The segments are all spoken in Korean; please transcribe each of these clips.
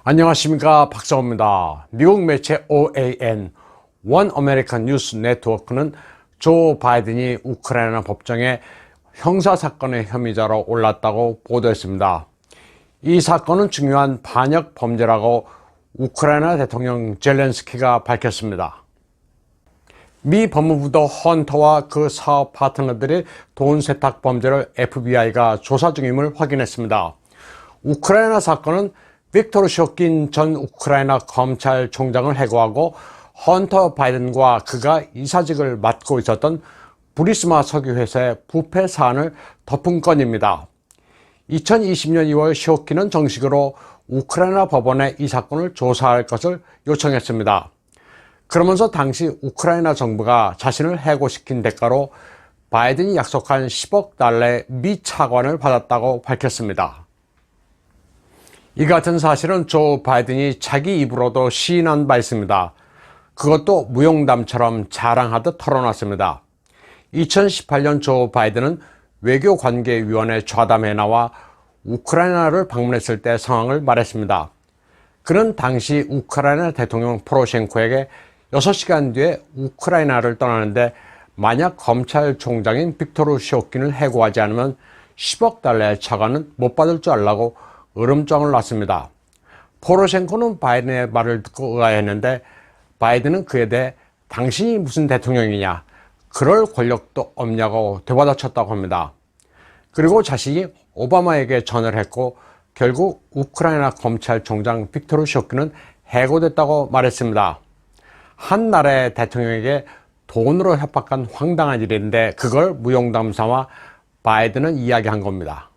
안녕하십니까, 박사호입니다. 미국 매체 OAN 원 아메리칸 뉴스 네트워크는 조 바이든이 우크라이나 법정에 형사사건의 혐의자로 올랐다고 보도했습니다. 이 사건은 중요한 반역 범죄라고 우크라이나 대통령 젤렌스키가 밝혔습니다. 미 법무부도 헌터와 그 사업 파트너들의 돈 세탁 범죄를 FBI가 조사 중임을 확인했습니다. 우크라이나 사건은 빅토르 쇼킨 전 우크라이나 검찰총장을 해고하고 헌터 바이든과 그가 이사직을 맡고 있었던 부리스마 석유회사의 부패 사안을 덮은 건입니다. 2020년 2월 쇼킨은 정식으로 우크라이나 법원에 이 사건을 조사할 것을 요청했습니다. 그러면서 당시 우크라이나 정부가 자신을 해고시킨 대가로 바이든이 약속한 10억 달러의 미 차관을 받았다고 밝혔습니다. 이 같은 사실은 조 바이든이 자기 입으로도 시인한 바 있습니다. 그것도 무용담처럼 자랑하듯 털어놨습니다. 2018년 조 바이든은 외교관계위원회 좌담회에 나와 우크라이나를 방문했을 때 상황을 말했습니다. 그는 당시 우크라이나 대통령 포로셴코에게 6시간 뒤에 우크라이나를 떠나는데 만약 검찰총장인 빅토르 쇼킨을 해고하지 않으면 10억 달러의 차관은 못 받을 줄 알라고 으름장을 놨습니다. 포로셴코는 바이든의 말을 듣고 의아해했는데 바이든은 그에 대해 당신이 무슨 대통령이냐, 그럴 권력도 없냐고 되받아쳤다고 합니다. 그리고 자신이 오바마에게 전화를 했고 결국 우크라이나 검찰총장 빅토르 쇼킨은 해고됐다고 말했습니다. 한 나라의 대통령에게 돈으로 협박한 황당한 일인데 그걸 무용담 삼아 바이든은 이야기한 겁니다.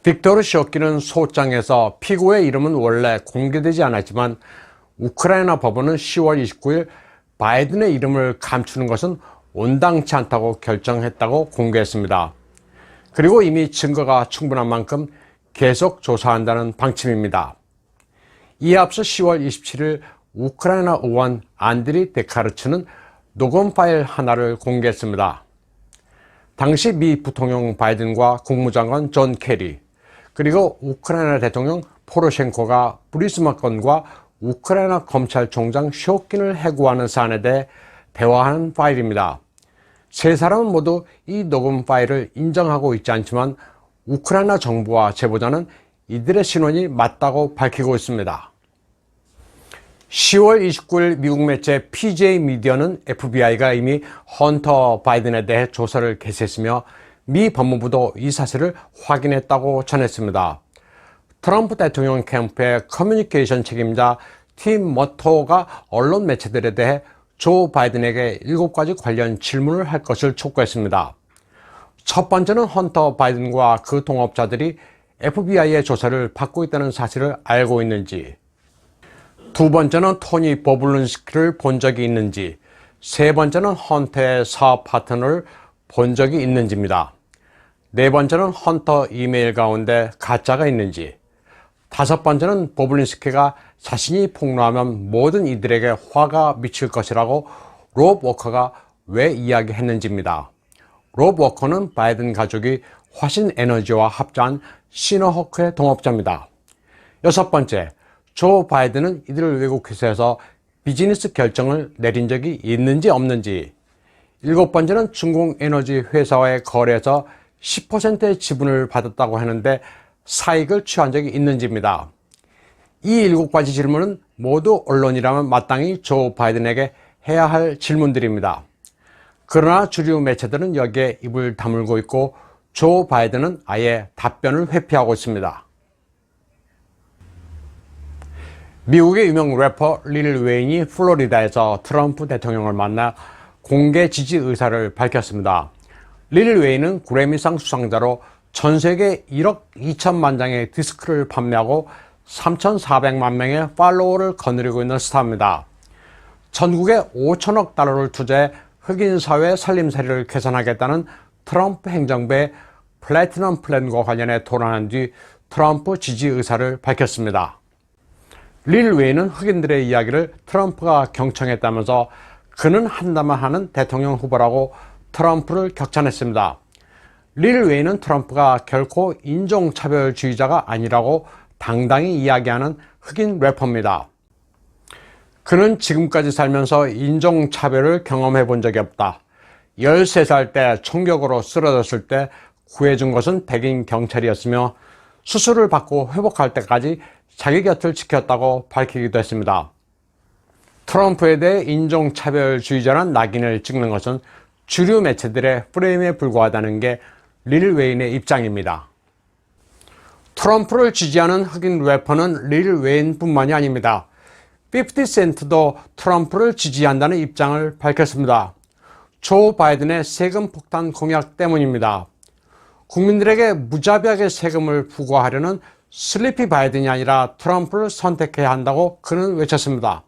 빅토르 쇼킨은 소장에서 피고의 이름은 원래 공개되지 않았지만 우크라이나 법원은 10월 29일 바이든의 이름을 감추는 것은 온당치 않다고 결정했다고 공개했습니다. 그리고 이미 증거가 충분한 만큼 계속 조사한다는 방침입니다. 이에 앞서 10월 27일 우크라이나 의원 안드리 데카르츠는 녹음 파일 하나를 공개했습니다. 당시 미 부통령 바이든과 국무장관 존 케리, 그리고 우크라이나 대통령 포로셴코가 부리스마 건과 우크라이나 검찰총장 쇼킨을 해고하는 사안에 대해 대화하는 파일입니다. 세 사람은 모두 이 녹음 파일을 인정하고 있지 않지만 우크라이나 정부와 제보자는 이들의 신원이 맞다고 밝히고 있습니다. 10월 29일 미국 매체 PJ 미디어는 FBI가 이미 헌터 바이든에 대해 조사를 개시했으며 미 법무부도 이 사실을 확인했다고 전했습니다. 트럼프 대통령 캠프의 커뮤니케이션 책임자 팀 머토가 언론 매체들에 대해 조 바이든에게 7가지 관련 질문을 할 것을 촉구했습니다. 첫 번째는 헌터 바이든과 그 동업자들이 FBI의 조사를 받고 있다는 사실을 알고 있는지, 두 번째는 토니 보블룬스키를 본 적이 있는지, 세 번째는 헌터의 사업 파트너를 본 적이 있는지입니다. 네 번째는 헌터 이메일 가운데 가짜가 있는지, 다섯 번째는 보블린스키가 자신이 폭로하면 모든 이들에게 화가 미칠 것이라고 롭 워커가 왜 이야기했는지입니다. 롭 워커는 바이든 가족이 화신 에너지와 합작한 시너호크의 동업자입니다. 여섯 번째, 조 바이든은 이들 외국 회사에서 비즈니스 결정을 내린 적이 있는지 없는지, 일곱 번째는 중국 에너지 회사와의 거래에서 10%의 지분을 받았다고 하는데 사익을 취한 적이 있는지입니다. 이 7가지 질문은 모두 언론이라면 마땅히 조 바이든에게 해야 할 질문들입니다. 그러나 주류 매체들은 여기에 입을 다물고 있고 조 바이든은 아예 답변을 회피하고 있습니다. 미국의 유명 래퍼 릴 웨인이 플로리다에서 트럼프 대통령을 만나 공개 지지 의사를 밝혔습니다. 릴 웨인은 그래미상 수상자로 전 세계 1억 2천만 장의 디스크를 판매하고 3,400만 명의 팔로워를 거느리고 있는 스타입니다. 전국에 5천억 달러를 투자해 흑인 사회 살림살이를 개선하겠다는 트럼프 행정부의 플래티넘 플랜과 관련해 토론한 뒤 트럼프 지지 의사를 밝혔습니다. 릴 웨인은 흑인들의 이야기를 트럼프가 경청했다면서 그는 한다만 하는 대통령 후보라고 트럼프를 격찬했습니다. 릴 웨인은 트럼프가 결코 인종차별주의자가 아니라고 당당히 이야기하는 흑인 래퍼입니다. 그는 지금까지 살면서 인종차별을 경험해 본 적이 없다. 13살 때 총격으로 쓰러졌을 때 구해준 것은 백인 경찰이었으며 수술을 받고 회복할 때까지 자기 곁을 지켰다고 밝히기도 했습니다. 트럼프에 대해 인종차별주의자란 낙인을 찍는 것은 주류 매체들의 프레임에 불과하다는 게 릴 웨인의 입장입니다. 트럼프를 지지하는 흑인 래퍼는 릴 웨인뿐만이 아닙니다. 50센트도 트럼프를 지지한다는 입장을 밝혔습니다. 조 바이든의 세금 폭탄 공약 때문입니다. 국민들에게 무자비하게 세금을 부과하려는 슬리피 바이든이 아니라 트럼프를 선택해야 한다고 그는 외쳤습니다.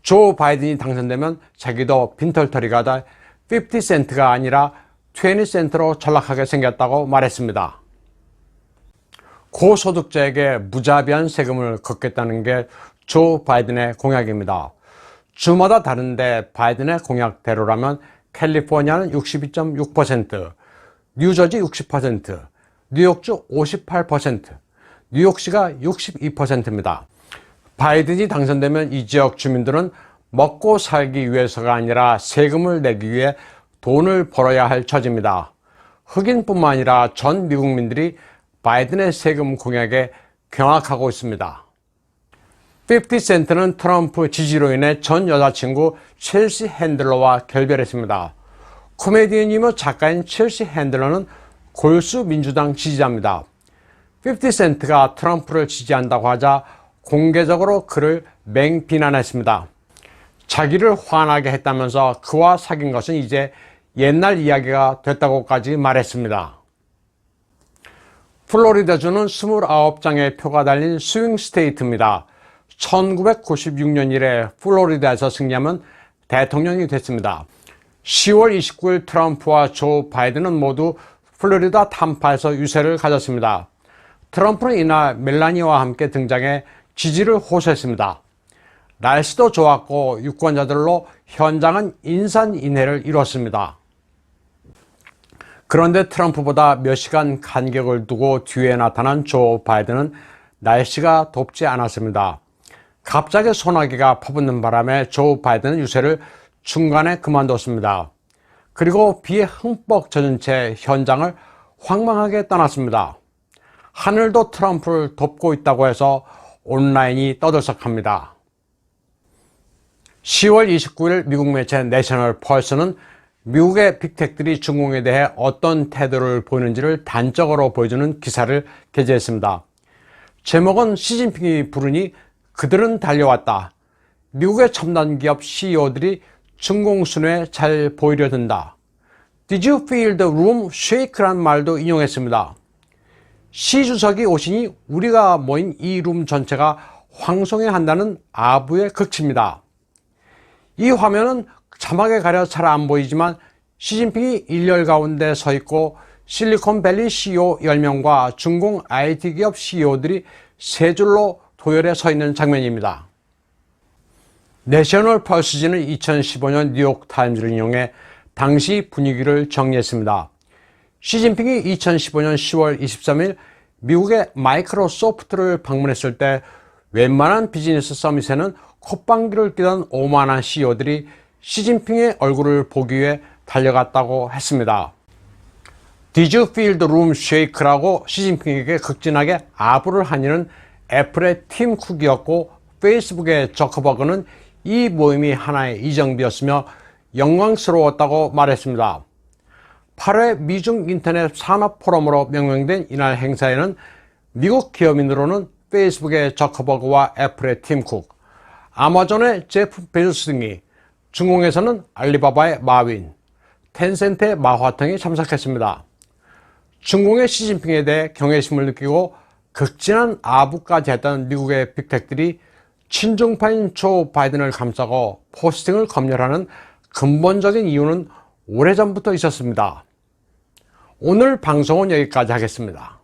조 바이든이 당선되면 자기도 빈털터리가 다 50센트가 아니라 20센트로 전락하게 생겼다고 말했습니다. 고소득자에게 무자비한 세금을 걷겠다는 게 조 바이든의 공약입니다. 주마다 다른데 바이든의 공약대로라면 캘리포니아는 62.6%, 뉴저지 60%, 뉴욕주 58%, 뉴욕시가 62%입니다. 바이든이 당선되면 이 지역 주민들은 먹고 살기 위해서가 아니라 세금을 내기 위해 돈을 벌어야 할 처지입니다. 흑인뿐만 아니라 전 미국민들이 바이든의 세금 공약에 경악하고 있습니다. 50센트는 트럼프 지지로 인해 전 여자친구 첼시 핸들러와 결별했습니다. 코미디언이며 작가인 첼시 핸들러는 골수 민주당 지지자입니다. 50센트가 트럼프를 지지한다고 하자 공개적으로 그를 맹비난했습니다. 자기를 화나게 했다면서 그와 사귄 것은 이제 옛날 이야기가 됐다고까지 말했습니다. 플로리다주는 29장의 표가 달린 스윙 스테이트입니다. 1996년 이래 플로리다에서 승리하면 대통령이 됐습니다. 10월 29일 트럼프와 조 바이든은 모두 플로리다 탐파에서 유세를 가졌습니다. 트럼프는 이날 멜라니와 함께 등장해 지지를 호소했습니다. 날씨도 좋았고 유권자들로 현장은 인산인해를 이뤘습니다. 그런데 트럼프보다 몇 시간 간격을 두고 뒤에 나타난 조 바이든은 날씨가 덥지 않았습니다. 갑자기 소나기가 퍼붓는 바람에 조 바이든은 유세를 중간에 그만뒀습니다. 그리고 비에 흠뻑 젖은 채 현장을 황망하게 떠났습니다. 하늘도 트럼프를 덮고 있다고 해서 온라인이 떠들썩합니다. 10월 29일 미국 매체 내셔널 펄스는 미국의 빅텍들이 중공에 대해 어떤 태도를 보이는지를 단적으로 보여주는 기사를 게재했습니다. 제목은 시진핑이 부르니 그들은 달려왔다. 미국의 첨단 기업 CEO들이 중공순회에 잘 보이려 든다. Did you feel the room shake란 말도 인용했습니다. 시 주석이 오시니 우리가 모인 이 룸 전체가 황송해 한다는 아부의 극치입니다. 이 화면은 자막에 가려 잘 안 보이지만 시진핑이 일렬 가운데 서 있고 실리콘밸리 CEO 10명과 중공 IT 기업 CEO들이 세 줄로 도열에 서 있는 장면입니다. 내셔널 펄스지는 2015년 뉴욕타임즈를 인용해 당시 분위기를 정리했습니다. 시진핑이 2015년 10월 23일 미국의 마이크로소프트를 방문했을 때 웬만한 비즈니스 서밋에는 콧방귀를 뀌던 오만한 CEO들이 시진핑의 얼굴을 보기 위해 달려갔다고 했습니다. Did you feel the room shake라고 시진핑에게 극진하게 아부를 한 이는 애플의 팀 쿡이었고 페이스북의 저커버그는 이 모임이 하나의 이정비였으며 영광스러웠다고 말했습니다. 8회 미중 인터넷 산업 포럼으로 명명된 이날 행사에는 미국 기업인으로는 페이스북의 저커버그와 애플의 팀 쿡, 아마존의 제프 베조스 등이, 중공에서는 알리바바의 마윈, 텐센트의 마화통이 참석했습니다. 중공의 시진핑에 대해 경외심을 느끼고 극진한 아부까지 했던 미국의 빅텍들이 친중파인 조 바이든을 감싸고 포스팅을 검열하는 근본적인 이유는 오래전부터 있었습니다. 오늘 방송은 여기까지 하겠습니다.